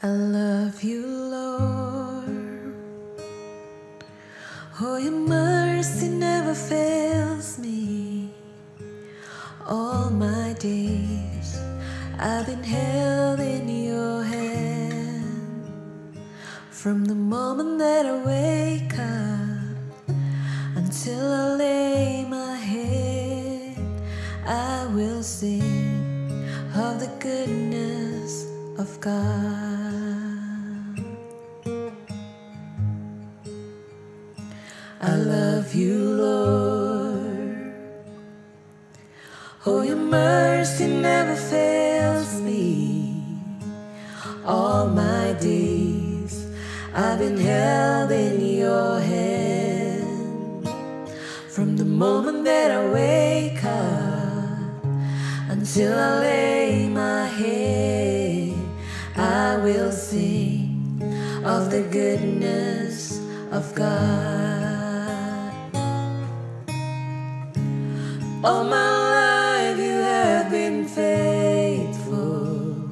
I love you, Lord. Oh, your mercy never fails me. All my days I've been held in your hand. From the moment that I wake up until I lay my head, I will sing of the goodness of God. I love you, Lord. Oh, your mercy never fails me. All my days I've been held in your hand. From the moment that I wake up until I lay my head, I will sing of the goodness of God. All my life you have been faithful.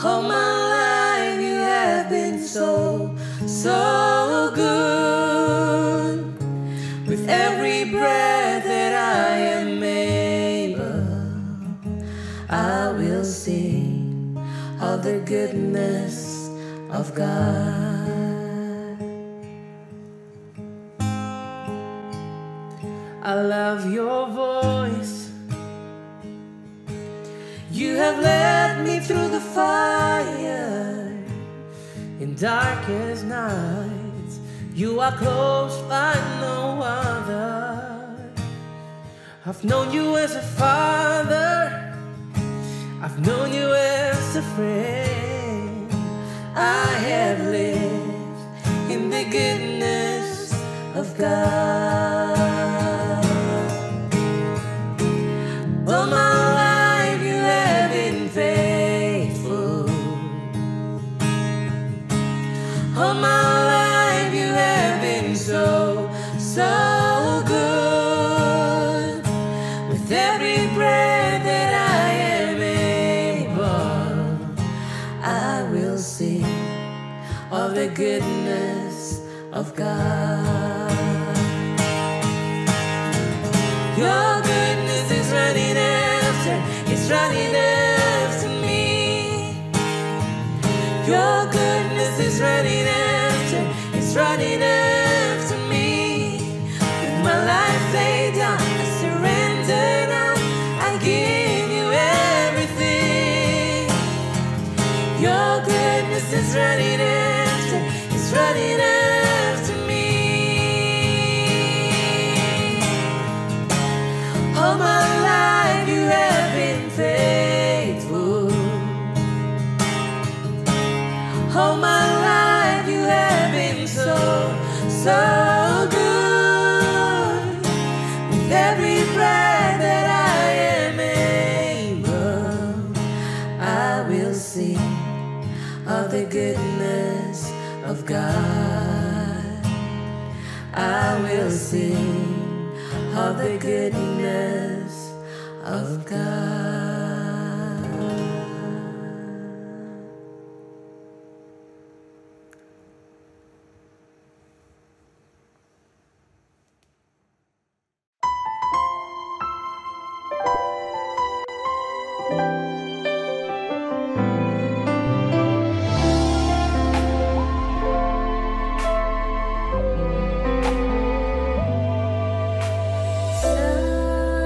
All my life you have been so, so good. With every breath that I am able, I will sing of the goodness of God. I love your voice. You have led me through the fire in darkest nights. You are close like no other. I've known you as a father. I've known you as a friend. I have lived in the goodness of God. All my life you have been faithful. All my life you have been so, so good. With every breath that I am able, I will sing of the goodness of God. Your goodness is running after, it's running after me. Your goodness is running after, it's running after me. With my life laid down, I surrender now, I give you everything. Your goodness is running after, it's running after me. All my life you have been faithful. All my life you have been so, so good. With every breath that I am able, I will sing of the goodness of God. I will sing of the goodness of God.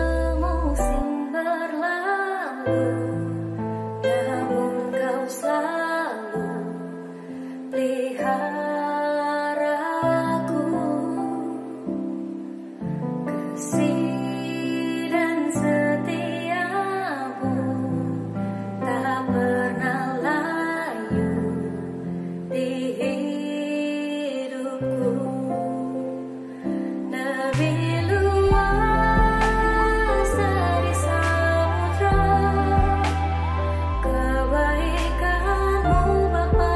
Semusim berlalu, namun kau selalu peliharaku. Kasih dan setiamu tak pernah layu di hidupku. Lebih luas dari samudra, kebaikanmu Bapa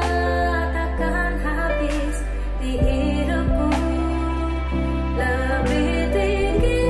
takkan habis di hidupku. Lebih tinggi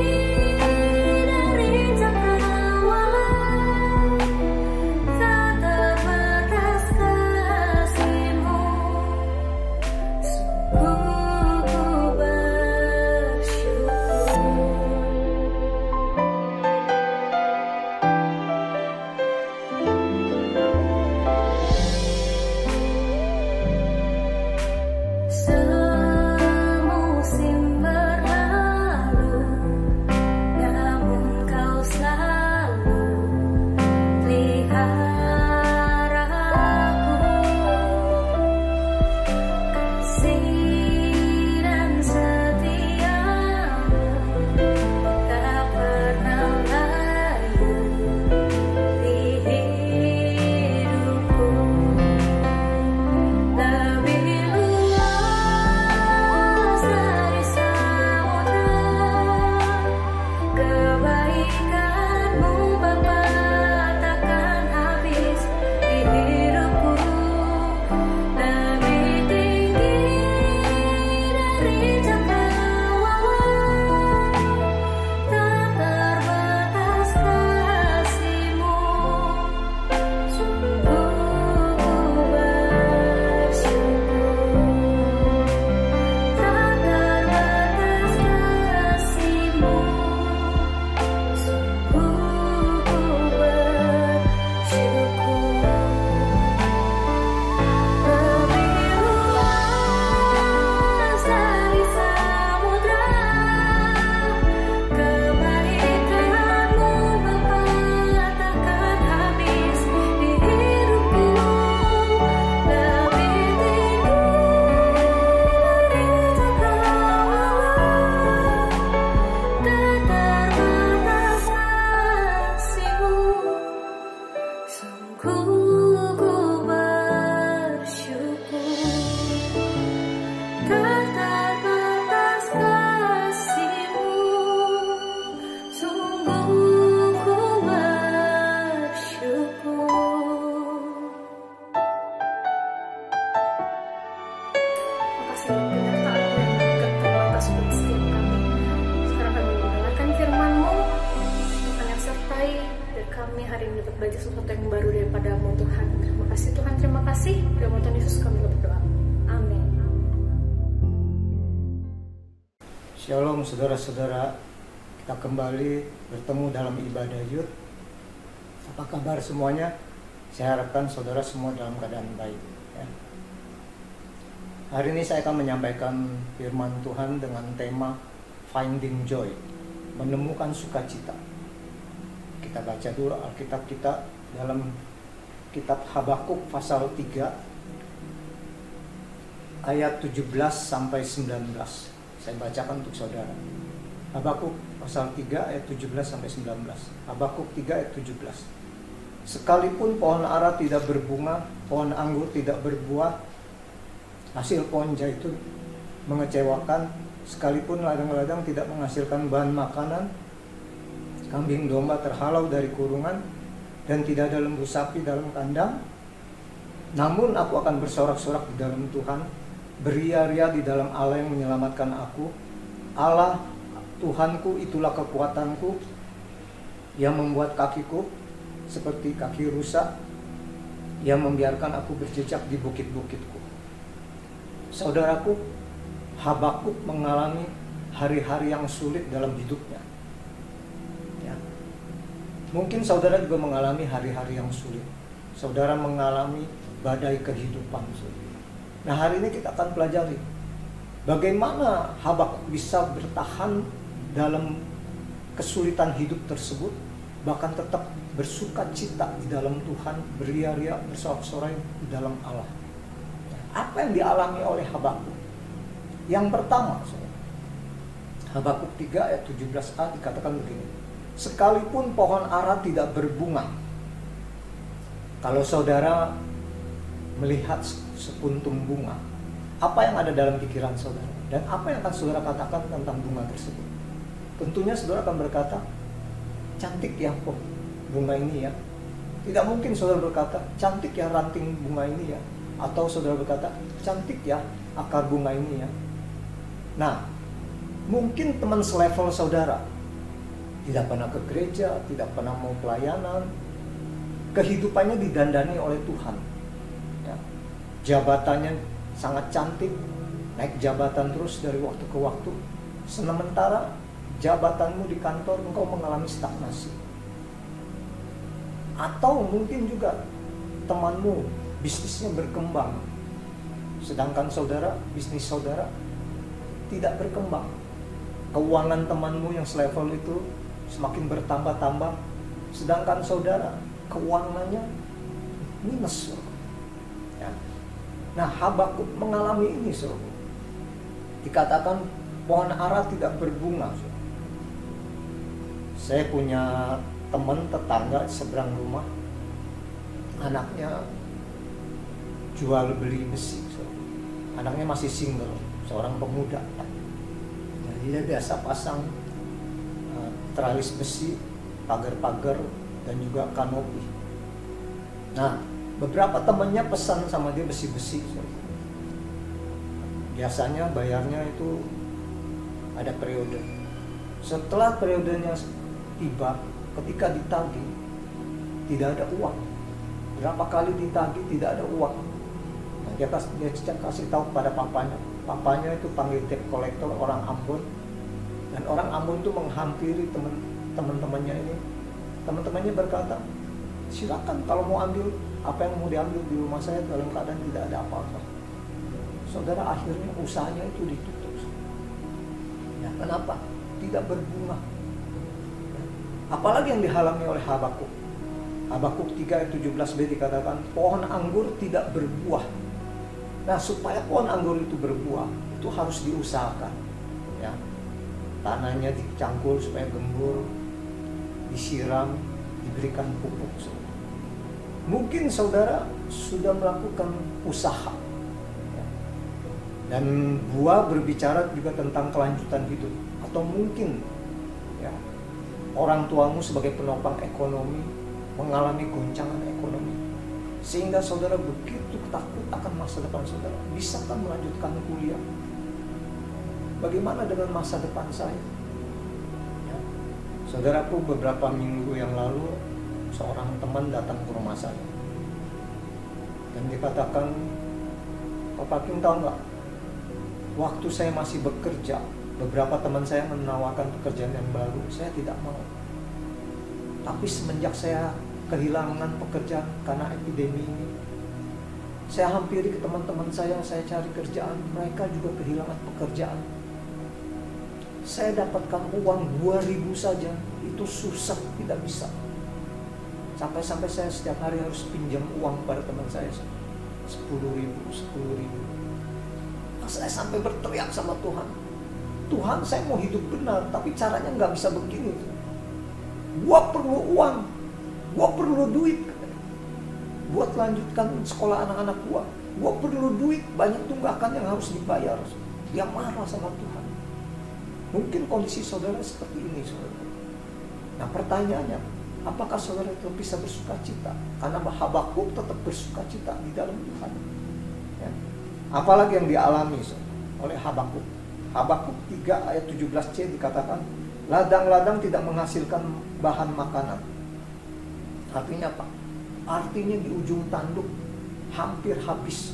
Tuhan. Terima kasih Tuhan, terima kasih. Dalam Tuhan Yesus kami berdoa. Amin. Shalom saudara-saudara, kita kembali bertemu dalam ibadah Youth. Apa kabar semuanya? Saya harapkan saudara semua dalam keadaan baik ya. Hari ini saya akan menyampaikan firman Tuhan dengan tema Finding Joy, menemukan sukacita. Kita baca dulu Alkitab kita dalam kitab Habakuk pasal 3 ayat 17 sampai 19. Saya bacakan untuk saudara. Habakuk pasal 3 ayat 17 sampai 19. Habakuk 3 ayat 17. Sekalipun pohon ara tidak berbunga, pohon anggur tidak berbuah, hasil pohon zaitun mengecewakan, sekalipun ladang-ladang tidak menghasilkan bahan makanan, kambing domba terhalau dari kurungan, dan tidak ada lembu sapi dalam kandang, namun aku akan bersorak-sorak di dalam Tuhan, beria-ria di dalam Allah yang menyelamatkan aku. Allah Tuhanku itulah kekuatanku, yang membuat kakiku seperti kaki rusa, yang membiarkan aku berjejak di bukit-bukitku. Saudaraku, Habakuk mengalami hari-hari yang sulit dalam hidupnya ya. Mungkin saudara juga mengalami hari-hari yang sulit. Saudara mengalami badai kehidupan. Nah, hari ini kita akan pelajari bagaimana Habakuk bisa bertahan dalam kesulitan hidup tersebut, bahkan tetap bersuka cita di dalam Tuhan, beria-ria, bersorak-sorai di dalam Allah. Apa yang dialami oleh Habakuk? Yang pertama, Habakuk 3 ayat 17a dikatakan begini, sekalipun pohon ara tidak berbunga. Kalau saudara melihat sepuntung bunga, apa yang ada dalam pikiran saudara? Dan apa yang akan saudara katakan tentang bunga tersebut? Tentunya saudara akan berkata, cantik ya bunga ini ya. Tidak mungkin saudara berkata, cantik ya ranting bunga ini ya. Atau saudara berkata, cantik ya akar bunga ini ya. Nah, mungkin teman selevel saudara tidak pernah ke gereja, tidak pernah mau pelayanan, kehidupannya didandani oleh Tuhan ya. Jabatannya sangat cantik, naik jabatan terus dari waktu ke waktu, sementara jabatanmu di kantor engkau mengalami stagnasi. Atau mungkin juga temanmu bisnisnya berkembang, sedangkan saudara, bisnis saudara tidak berkembang. Keuangan temanmu yang selevel itu semakin bertambah-tambah, sedangkan saudara keuangannya minus ya. Nah, Habakuk mengalami ini saudara. Dikatakan pohon ara tidak berbunga. Saya punya teman tetangga seberang rumah, anaknya jual beli besi. Anaknya masih single, seorang pemuda. Jadi dia biasa pasang teralis besi, pagar-pagar, dan juga kanopi. Nah, beberapa temannya pesan sama dia besi-besi. Biasanya bayarnya itu ada periode. Setelah periodenya tiba, ketika ditagih tidak ada uang. Berapa kali ditagih tidak ada uang. Nah, dia kasih tahu pada papanya. Papanya itu panggil debt collector, orang Ambon. Dan orang Ambon itu menghampiri teman-temannya ini. Teman-temannya berkata, silakan kalau mau ambil apa yang mau diambil di rumah saya dalam keadaan tidak ada apa-apa. Saudara, akhirnya usahanya itu ditutup. Ya, kenapa? Tidak berbunga. Apalagi yang dihalami oleh Habakuk. Habakuk 3 ayat 17b dikatakan, pohon anggur tidak berbuah. Nah, supaya pohon anggur itu berbuah, itu harus diusahakan. Ya. Tanahnya dicangkul supaya gembur, disiram, diberikan pupuk. Mungkin saudara sudah melakukan usaha. Ya. Dan buah berbicara juga tentang kelanjutan hidup. Atau mungkin ya, orang tuamu sebagai penopang ekonomi mengalami goncangan ekonomi, sehingga saudara begitu takut akan masa depan saudara. Bisakah melanjutkan kuliah? Bagaimana dengan masa depan saya? Ya. Saudaraku, beberapa minggu yang lalu seorang teman datang ke rumah saya. Dan dikatakan, Pak King tahu nggak, waktu saya masih bekerja, beberapa teman saya menawarkan pekerjaan yang baru, saya tidak mau. Tapi semenjak saya kehilangan pekerjaan karena epidemi ini, saya hampiri ke teman-teman saya cari kerjaan, mereka juga kehilangan pekerjaan. Saya dapatkan uang 2.000 saja, itu susah, tidak bisa. Sampai-sampai saya setiap hari harus pinjam uang pada teman saya, 10.000. Nah, saya sampai berteriak sama Tuhan, Tuhan, saya mau hidup benar, tapi caranya nggak bisa begini. Gua perlu uang, gua perlu duit buat lanjutkan sekolah anak-anak gua perlu duit, banyak tunggakan yang harus dibayar. Dia marah sama Tuhan. Mungkin kondisi saudara seperti ini, saudara. Nah, pertanyaannya, apakah saudara tetap bisa bersuka cita? Karena Habakuk tetap bersuka cita di dalam Tuhan. Ya. Apalagi yang dialami oleh Habakuk. Habakuk 3 ayat 17c dikatakan, ladang-ladang tidak menghasilkan bahan makanan. Artinya apa? Artinya di ujung tanduk hampir habis.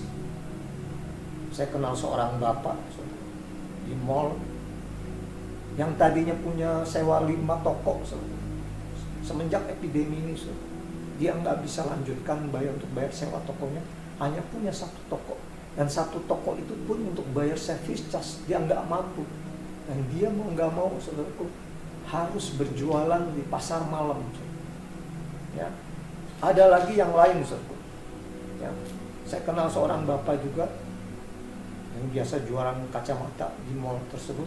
Saya kenal seorang bapak di mall yang tadinya punya sewa 5 toko. Semenjak epidemi ini, dia nggak bisa lanjutkan untuk bayar sewa tokonya, hanya punya 1 toko. Dan 1 toko itu pun untuk bayar service charge, dia nggak mampu. Dan dia mau nggak mau, saudaraku, harus berjualan di pasar malam. Ya. Ada lagi yang lain, saudaraku. Ya. Saya kenal seorang bapak juga yang biasa jualan kacamata di mall tersebut.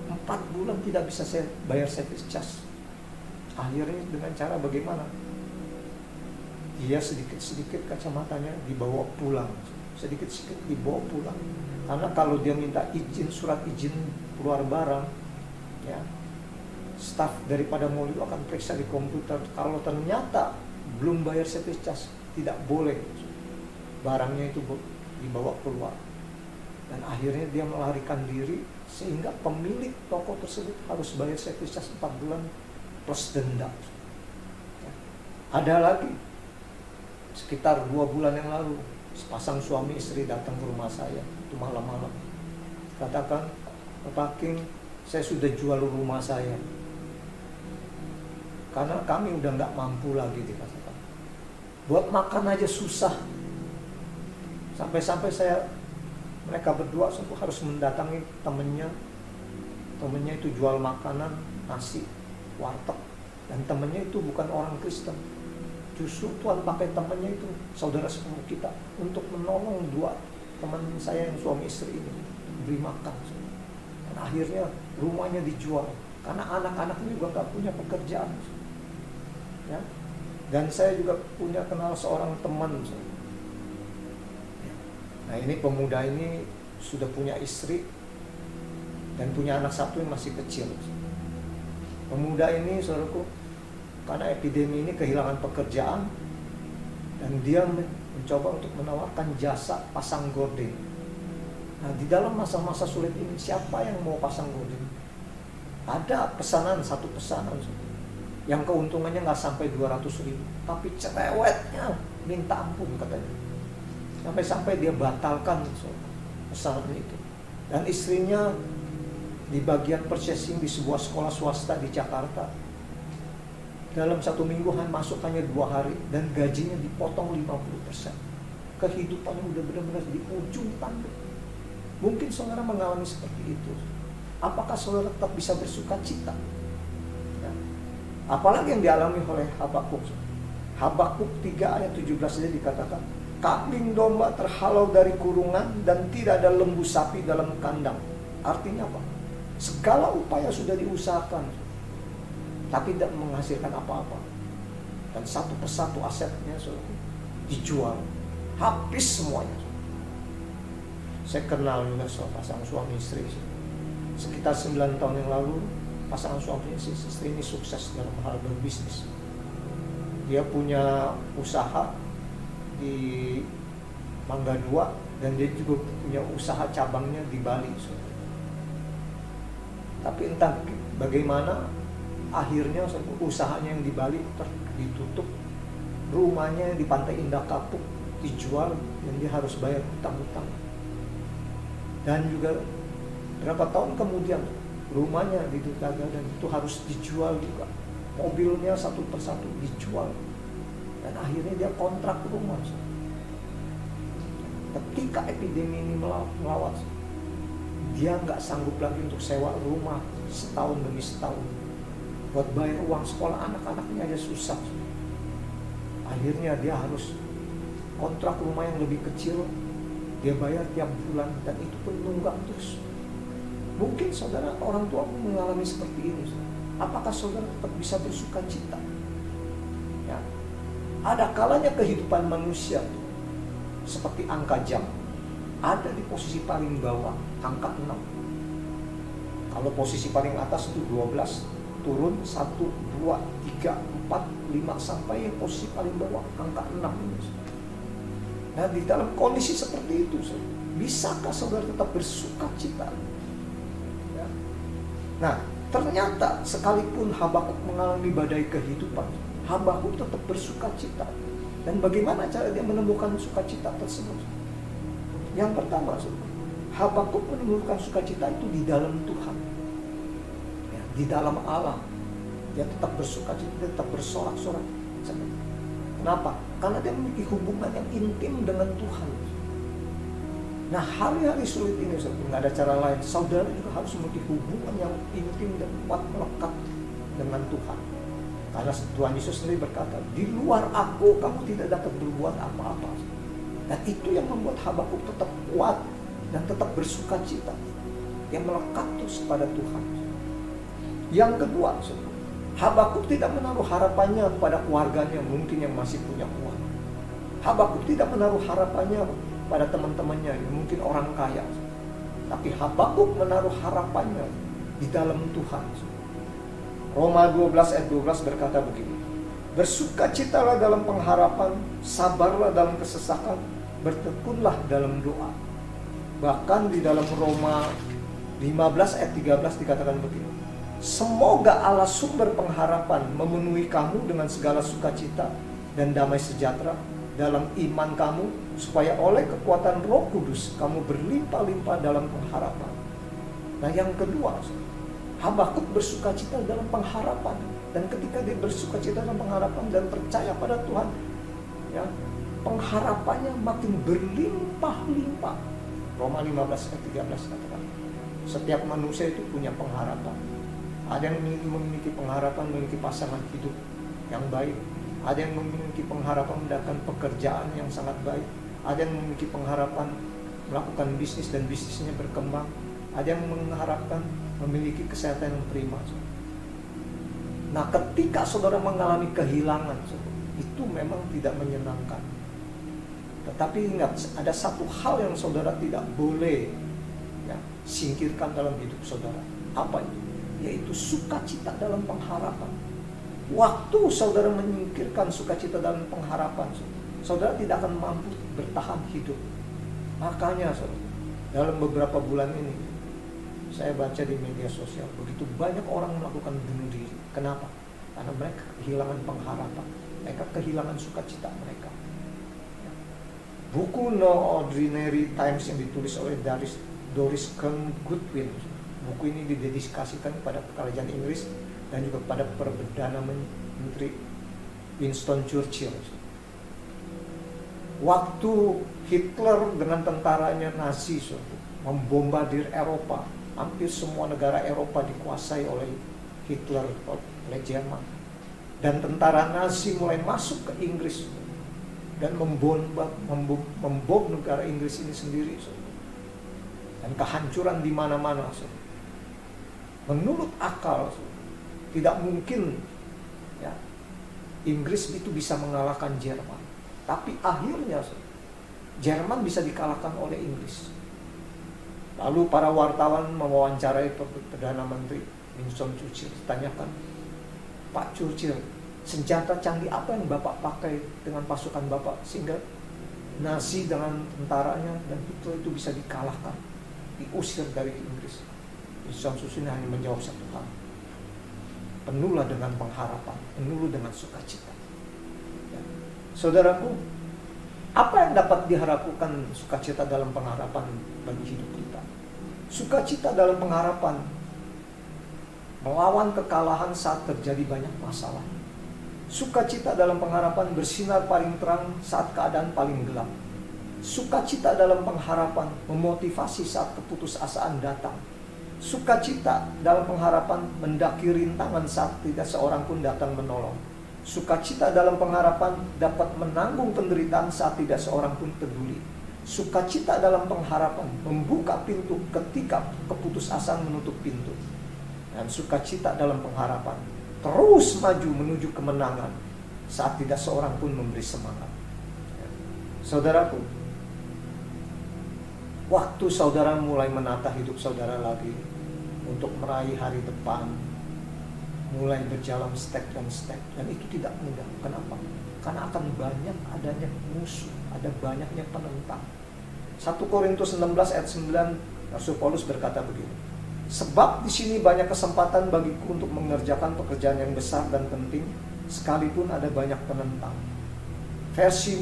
4 bulan tidak bisa saya bayar service charge. Akhirnya dengan cara bagaimana? Dia sedikit-sedikit kacamatanya dibawa pulang. Sedikit-sedikit dibawa pulang. Karena kalau dia minta izin, surat izin keluar barang, ya, staf daripada mall itu akan periksa di komputer. Kalau ternyata belum bayar service charge, tidak boleh barangnya itu dibawa keluar. Dan akhirnya dia melarikan diri, sehingga pemilik toko tersebut harus bayar service charge 4 bulan plus denda. Ya. Ada lagi, sekitar 2 bulan yang lalu, sepasang suami istri datang ke rumah saya, itu malam-malam. Katakan, Pak King, saya sudah jual rumah saya. Karena kami udah nggak mampu lagi, dikatakan. Buat makan aja susah. Sampai-sampai mereka berdua harus mendatangi temennya. Temennya itu jual makanan, nasi, warteg. Dan temennya itu bukan orang Kristen. Justru Tuhan pakai temannya itu, saudara sepupu kita, untuk menolong 2 teman saya yang suami istri ini, beri makan. Dan akhirnya rumahnya dijual, karena anak-anaknya juga gak punya pekerjaan. Ya. Dan saya juga kenal seorang teman. Nah, ini pemuda ini sudah punya istri dan punya anak 1 yang masih kecil. Pemuda ini, saudaraku, karena epidemi ini kehilangan pekerjaan, dan dia mencoba untuk menawarkan jasa pasang gorden. Nah, di dalam masa-masa sulit ini, siapa yang mau pasang gorden? Ada pesanan, 1 pesanan yang keuntungannya nggak sampai 200.000, tapi cerewetnya minta ampun katanya. Sampai-sampai dia batalkan pesanan itu. Dan istrinya di bagian purchasing di sebuah sekolah swasta di Jakarta, dalam 1 minggu masuk hanya 2 hari, dan gajinya dipotong 50%. Kehidupannya udah benar-benar di ujung tanduk. Mungkin saudara mengalami seperti itu. Apakah saudara tetap bisa bersuka cita? Ya. Apalagi yang dialami oleh Habakuk. Habakuk 3 ayat 17 saja dikatakan, kambing domba terhalau dari kurungan dan tidak ada lembu sapi dalam kandang. Artinya apa? Segala upaya sudah diusahakan, tapi tidak menghasilkan apa-apa. Dan satu persatu asetnya dijual, habis semuanya. Saya kenal juga pasangan suami istri. Sekitar 9 tahun yang lalu, pasangan suami istri ini sukses dalam hal berbisnis. Dia punya usaha di Mangga 2, dan dia juga punya usaha cabangnya di Bali. Tapi entah bagaimana, akhirnya usahanya yang di Bali ditutup, rumahnya di Pantai Indah Kapuk dijual dan dia harus bayar hutang-hutang. Dan juga berapa tahun kemudian rumahnya di Dutagadan itu harus dijual juga. Mobilnya satu persatu dijual. Dan akhirnya dia kontrak rumah. Ketika epidemi ini melawat, dia nggak sanggup lagi untuk sewa rumah setahun demi setahun. Buat bayar uang sekolah anak-anaknya aja susah. Akhirnya dia harus kontrak rumah yang lebih kecil, dia bayar tiap bulan, dan itu pun nunggak terus. Mungkin saudara, orang tua mengalami seperti ini. Apakah saudara tetap bisa bersuka cita? Ya. Ada kalanya kehidupan manusia seperti angka jam, ada di posisi paling bawah, angka 6. Kalau posisi paling atas itu 12, turun 1, 2, 3, 4, 5, sampai posisi paling bawah, angka 6. Nah, di dalam kondisi seperti itu, bisakah saudara tetap bersuka cita? Ya. Nah, ternyata sekalipun Habakuk mengalami badai kehidupan, Habakuk tetap bersuka cita. Dan bagaimana cara dia menemukan sukacita tersebut? Yang pertama, Habakuk menemukan sukacita itu di dalam Tuhan, ya, di dalam Allah. Dia tetap bersuka cita, tetap bersorak-sorak. Kenapa? Karena dia memiliki hubungan yang intim dengan Tuhan. Nah, hari-hari sulit ini, nggak ada cara lain. Saudara juga harus memiliki hubungan yang intim dan kuat melekat dengan Tuhan. Karena Tuhan Yesus sendiri berkata, di luar aku kamu tidak dapat berbuat apa-apa. Dan itu yang membuat Habakuk tetap kuat dan tetap bersuka cita. Dia melekat terus pada Tuhan. Yang kedua, Habakuk tidak menaruh harapannya pada keluarganya mungkin yang masih punya uang. Habakuk tidak menaruh harapannya pada teman-temannya yang mungkin orang kaya. Tapi Habakuk menaruh harapannya di dalam Tuhan. Roma 12 ayat 12 berkata begini, bersukacitalah dalam pengharapan, sabarlah dalam kesesakan, bertekunlah dalam doa. Bahkan di dalam Roma 15 ayat 13 dikatakan begini, semoga Allah sumber pengharapan memenuhi kamu dengan segala sukacita dan damai sejahtera dalam iman kamu, supaya oleh kekuatan Roh Kudus kamu berlimpah-limpah dalam pengharapan. Nah, yang kedua, Habakuk bersukacita dalam pengharapan. Dan ketika dia bersukacita dalam pengharapan dan percaya pada Tuhan, ya, pengharapannya makin berlimpah-limpah. Roma 15 ayat 13 katakan, setiap manusia itu punya pengharapan. Ada yang memiliki pengharapan memiliki pasangan hidup yang baik. Ada yang memiliki pengharapan mendapatkan pekerjaan yang sangat baik. Ada yang memiliki pengharapan melakukan bisnis dan bisnisnya berkembang. Ada yang mengharapkan memiliki kesehatan yang prima. Nah, ketika saudara mengalami kehilangan, itu memang tidak menyenangkan. Tetapi ingat, ada satu hal yang saudara tidak boleh, ya, singkirkan dalam hidup saudara. Apa itu? Yaitu sukacita dalam pengharapan. Waktu saudara menyingkirkan sukacita dalam pengharapan, saudara tidak akan mampu bertahan hidup. Makanya saudara, dalam beberapa bulan ini saya baca di media sosial, begitu banyak orang melakukan bunuh diri. Kenapa? Karena mereka kehilangan pengharapan, mereka kehilangan sukacita mereka. Buku No Ordinary Times yang ditulis oleh Doris Kearns Goodwin, buku ini didedikasikan kepada kerajaan Inggris dan juga pada Perdana Menteri Winston Churchill. Waktu Hitler dengan tentaranya Nazi membombardir Eropa, hampir semua negara Eropa dikuasai oleh Hitler, oleh Jerman. Dan tentara Nazi mulai masuk ke Inggris dan membom negara Inggris ini sendiri. Dan kehancuran di mana-mana. Menurut akal, tidak mungkin, ya, Inggris itu bisa mengalahkan Jerman. Tapi akhirnya Jerman bisa dikalahkan oleh Inggris. Lalu para wartawan mewawancarai Perdana Menteri Winston Churchill, ditanyakan, Pak Churchill, senjata canggih apa yang Bapak pakai dengan pasukan Bapak sehingga Nazi dengan tentaranya dan Hitler itu bisa dikalahkan, diusir dari Inggris? Winston Churchill hanya menjawab satu hal, penuhlah dengan pengharapan, penuhlah dengan sukacita. Ya. Saudaraku, Apa yang dapat diharapkan sukacita dalam pengharapan bagi hidup kita? Sukacita dalam pengharapan melawan kekalahan saat terjadi banyak masalah. Sukacita dalam pengharapan bersinar paling terang saat keadaan paling gelap. Sukacita dalam pengharapan memotivasi saat keputusasaan datang. Sukacita dalam pengharapan mendaki rintangan saat tidak seorang pun datang menolong. Sukacita dalam pengharapan dapat menanggung penderitaan saat tidak seorang pun peduli. Sukacita dalam pengharapan membuka pintu ketika keputusasaan menutup pintu. Dan sukacita dalam pengharapan terus maju menuju kemenangan saat tidak seorang pun memberi semangat. Saudaraku, waktu saudara mulai menata hidup saudara lagi untuk meraih hari depan, mulai berjalan step dan step, dan itu tidak mudah. Kenapa? Karena akan banyak adanya musuh, ada banyaknya penentang. 1 Korintus 16 ayat 9, Rasul Paulus berkata begini, sebab di sini banyak kesempatan bagiku untuk mengerjakan pekerjaan yang besar dan penting, sekalipun ada banyak penentang. Versi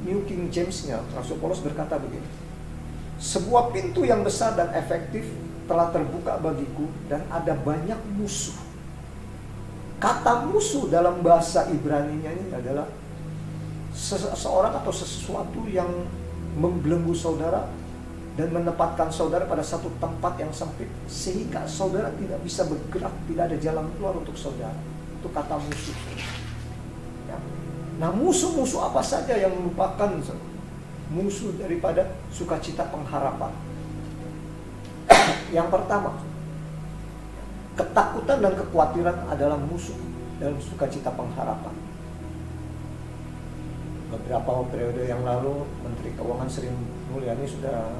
New King James-nya, Rasul Paulus berkata begini, sebuah pintu yang besar dan efektif telah terbuka bagiku dan ada banyak musuh. Kata musuh dalam bahasa Ibrani-nya ini adalah seseorang atau sesuatu yang membelenggu saudara dan menempatkan saudara pada satu tempat yang sempit sehingga saudara tidak bisa bergerak, tidak ada jalan keluar untuk saudara. Itu kata musuh. Ya. Nah, musuh-musuh apa saja yang merupakan musuh daripada sukacita pengharapan? Yang pertama, ketakutan dan kekhawatiran adalah musuh dalam sukacita pengharapan. Beberapa periode yang lalu, Menteri Keuangan Sri Mulyani sudah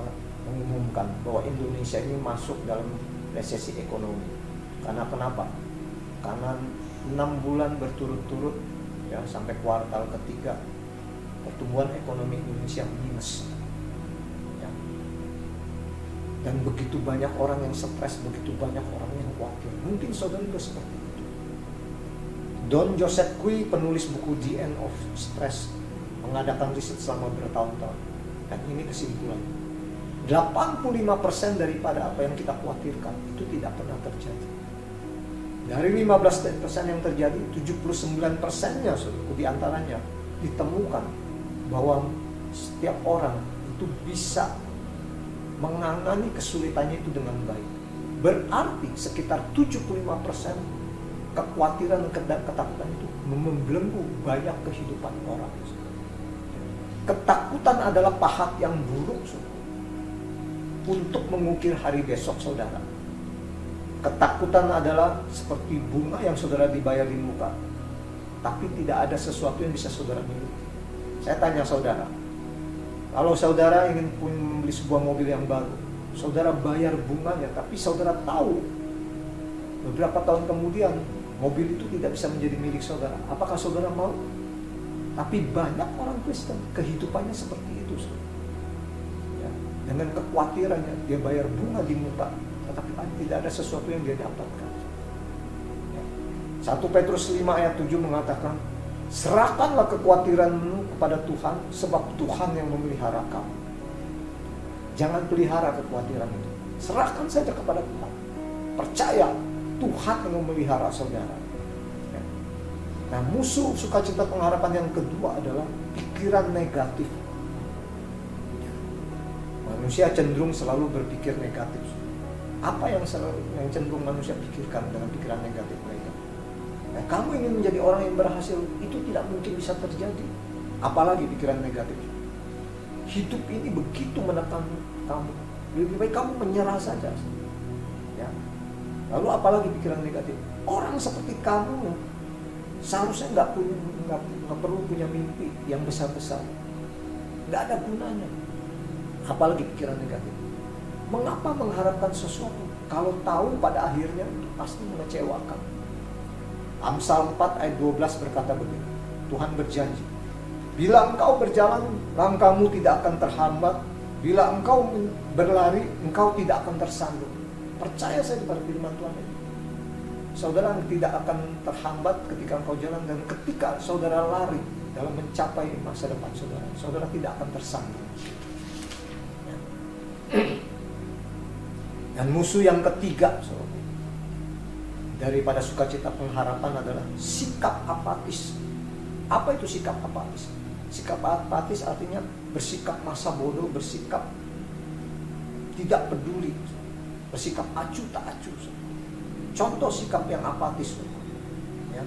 mengumumkan bahwa Indonesia ini masuk dalam resesi ekonomi. Karena kenapa? Karena 6 bulan berturut-turut, ya, sampai kuartal ketiga, pertumbuhan ekonomi Indonesia minus. Ya. Dan begitu banyak orang yang stres, begitu banyak orang yang khawatir. Mungkin saudara juga seperti itu. Don Joseph Kui, penulis buku The End of Stress, mengadakan riset selama bertahun-tahun. Dan ini kesimpulan. 85% daripada apa yang kita khawatirkan itu tidak pernah terjadi. Dari 15% yang terjadi, 79%-nya di antaranya ditemukan bahwa setiap orang itu bisa menangani kesulitannya itu dengan baik. Berarti sekitar 75% kekhawatiran dan ketakutan itu membelenggu banyak kehidupan orang. Ketakutan adalah pahat yang buruk untuk mengukir hari besok saudara. Ketakutan adalah seperti bunga yang saudara dibayar di muka, tapi tidak ada sesuatu yang bisa saudara miliki. Saya tanya saudara, kalau saudara ingin membeli sebuah mobil yang baru, saudara bayar bunganya, tapi saudara tahu beberapa tahun kemudian mobil itu tidak bisa menjadi milik saudara, apakah saudara mau? Tapi banyak orang Kristen kehidupannya seperti itu. Ya, dengan kekhawatirannya dia bayar bunga di muka, tetapi tidak ada sesuatu yang dia dapatkan. Ya. 1 Petrus 5 ayat 7 mengatakan, serahkanlah kekhawatiranmu kepada Tuhan, sebab Tuhan yang memelihara kamu. Jangan pelihara kekhawatiran itu. Serahkan saja kepada Tuhan. Percaya Tuhan yang memelihara saudara. Ya. Nah, musuh sukacita pengharapan yang kedua adalah pikiran negatif. Ya. Manusia cenderung selalu berpikir negatif. Apa yang cenderung manusia pikirkan dengan pikiran negatif mereka? Nah, kamu ingin menjadi orang yang berhasil, itu tidak mungkin bisa terjadi. Apalagi pikiran negatif. Hidup ini begitu menekan kamu. Lebih baik kamu menyerah saja. Ya. Lalu apalagi pikiran negatif. Orang seperti kamu seharusnya nggak perlu punya mimpi yang besar-besar. Nggak ada gunanya. Apalagi pikiran negatif. Mengapa mengharapkan sesuatu kalau tahu pada akhirnya itu pasti mengecewakan? Amsal 4 ayat 12 berkata begini, Tuhan berjanji, bila engkau berjalan, langkahmu tidak akan terhambat. Bila engkau berlari, engkau tidak akan tersandung. Percaya saja pada firman Tuhan ini. Saudara tidak akan terhambat ketika engkau jalan, dan ketika saudara lari, dalam mencapai masa depan saudara. Saudara tidak akan tersandung. Dan musuh yang ketiga, saudara, daripada sukacita pengharapan adalah sikap apatis. Apa itu sikap apatis? Sikap apatis artinya bersikap masa bodoh, bersikap tidak peduli, bersikap acuh tak acuh. Contoh sikap yang apatis, ya.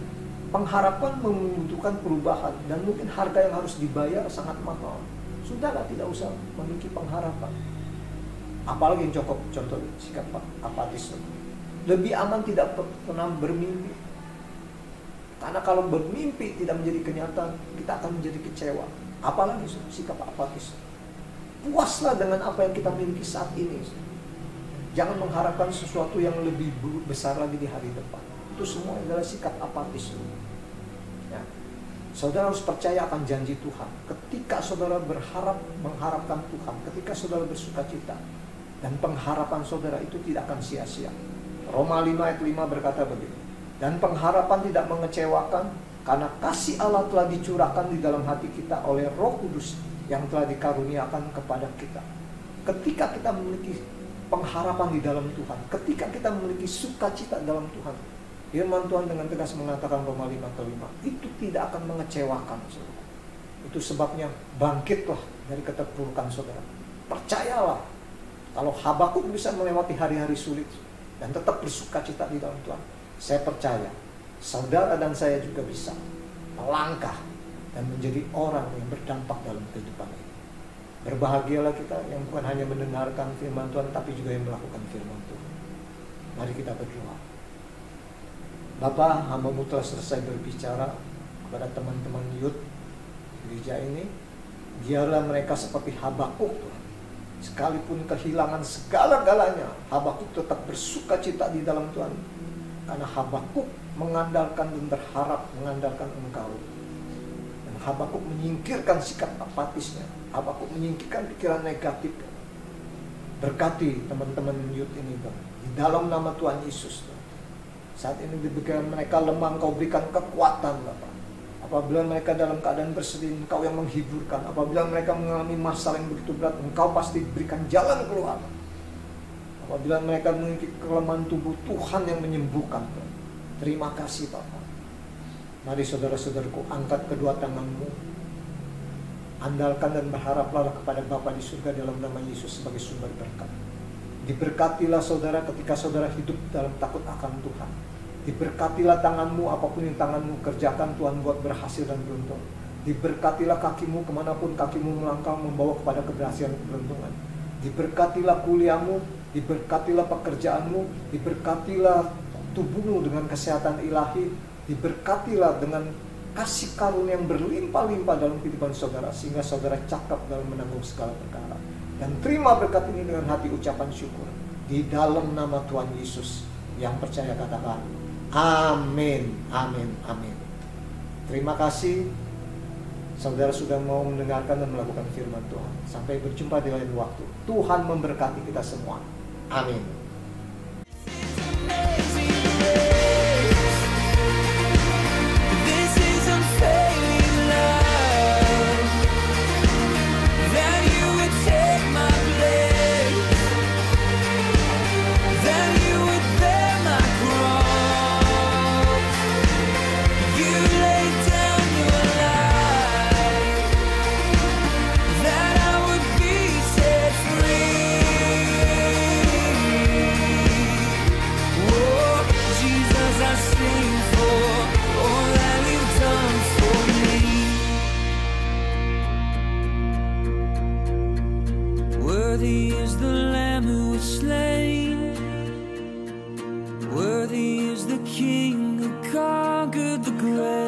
Pengharapan membutuhkan perubahan dan mungkin harga yang harus dibayar sangat mahal. Saudara tidak usah memiliki pengharapan. Apalagi yang contoh sikap apatis. Lebih aman tidak pernah bermimpi. Karena kalau bermimpi tidak menjadi kenyataan, kita akan menjadi kecewa. Apalagi sikap apatis. Puaslah dengan apa yang kita miliki saat ini. Jangan mengharapkan sesuatu yang lebih besar lagi di hari depan. Itu semua adalah sikap apatis. Ya. Saudara harus percaya akan janji Tuhan. Ketika saudara mengharapkan Tuhan, ketika saudara bersukacita, dan pengharapan saudara itu tidak akan sia-sia. Roma 5 ayat 5 berkata begitu. Dan pengharapan tidak mengecewakan, karena kasih Allah telah dicurahkan di dalam hati kita oleh Roh Kudus yang telah dikaruniakan kepada kita. Ketika kita memiliki pengharapan di dalam Tuhan, ketika kita memiliki sukacita dalam Tuhan, firman Tuhan dengan tegas mengatakan Roma 5:5, itu tidak akan mengecewakan saudara. Itu sebabnya bangkitlah dari keterpurukan saudara. Percayalah, kalau Habakuk bisa melewati hari-hari sulit dan tetap bersukacita di dalam Tuhan, saya percaya saudara dan saya juga bisa melangkah dan menjadi orang yang berdampak dalam kehidupan ini. Berbahagialah kita yang bukan hanya mendengarkan firman Tuhan, tapi juga yang melakukan firman Tuhan. Mari kita berdoa. Bapa, hamba-Mu telah selesai berbicara kepada teman-teman youth gereja ini. Biarlah mereka seperti Habakuk, Tuhan. Sekalipun kehilangan segala-galanya, Habakuk tetap bersukacita di dalam Tuhan. Karena Habakuk mengandalkan dan berharap mengandalkan Engkau. Dan Habakuk menyingkirkan sikap apatisnya. Habakuk menyingkirkan pikiran negatif. Berkati teman-teman youth ini, Tuhan, di dalam nama Tuhan Yesus, Tuhan. Saat ini di pikiran mereka lemah, Engkau berikan kekuatan, Bapak. Apabila mereka dalam keadaan bersedih, Engkau yang menghiburkan. Apabila mereka mengalami masalah yang begitu berat, Engkau pasti berikan jalan keluar. Apabila mereka memiliki kelemahan tubuh, Tuhan yang menyembuhkan. Terima kasih Bapak. Mari saudara-saudaraku, angkat kedua tanganmu. Andalkan dan berharaplah kepada Bapa di surga dalam nama Yesus sebagai sumber berkat. Diberkatilah saudara ketika saudara hidup dalam takut akan Tuhan. Diberkatilah tanganmu, apapun yang tanganmu kerjakan, Tuhan buat berhasil dan beruntung. Diberkatilah kakimu, kemanapun kakimu melangkah membawa kepada keberhasilan dan keberuntungan. Diberkatilah kuliahmu, diberkatilah pekerjaanmu, diberkatilah tubuhmu dengan kesehatan ilahi, diberkatilah dengan kasih karunia yang berlimpah-limpah dalam kehidupan saudara, sehingga saudara cakap dalam menanggung segala perkara. Dan terima berkat ini dengan hati ucapan syukur. Di dalam nama Tuhan Yesus, yang percaya katakan, amin, amin, amin. Terima kasih, saudara sudah mau mendengarkan dan melakukan firman Tuhan. Sampai berjumpa di lain waktu. Tuhan memberkati kita semua. Amin. Worthy is the Lamb who was slain. Worthy is the King who conquered the grave.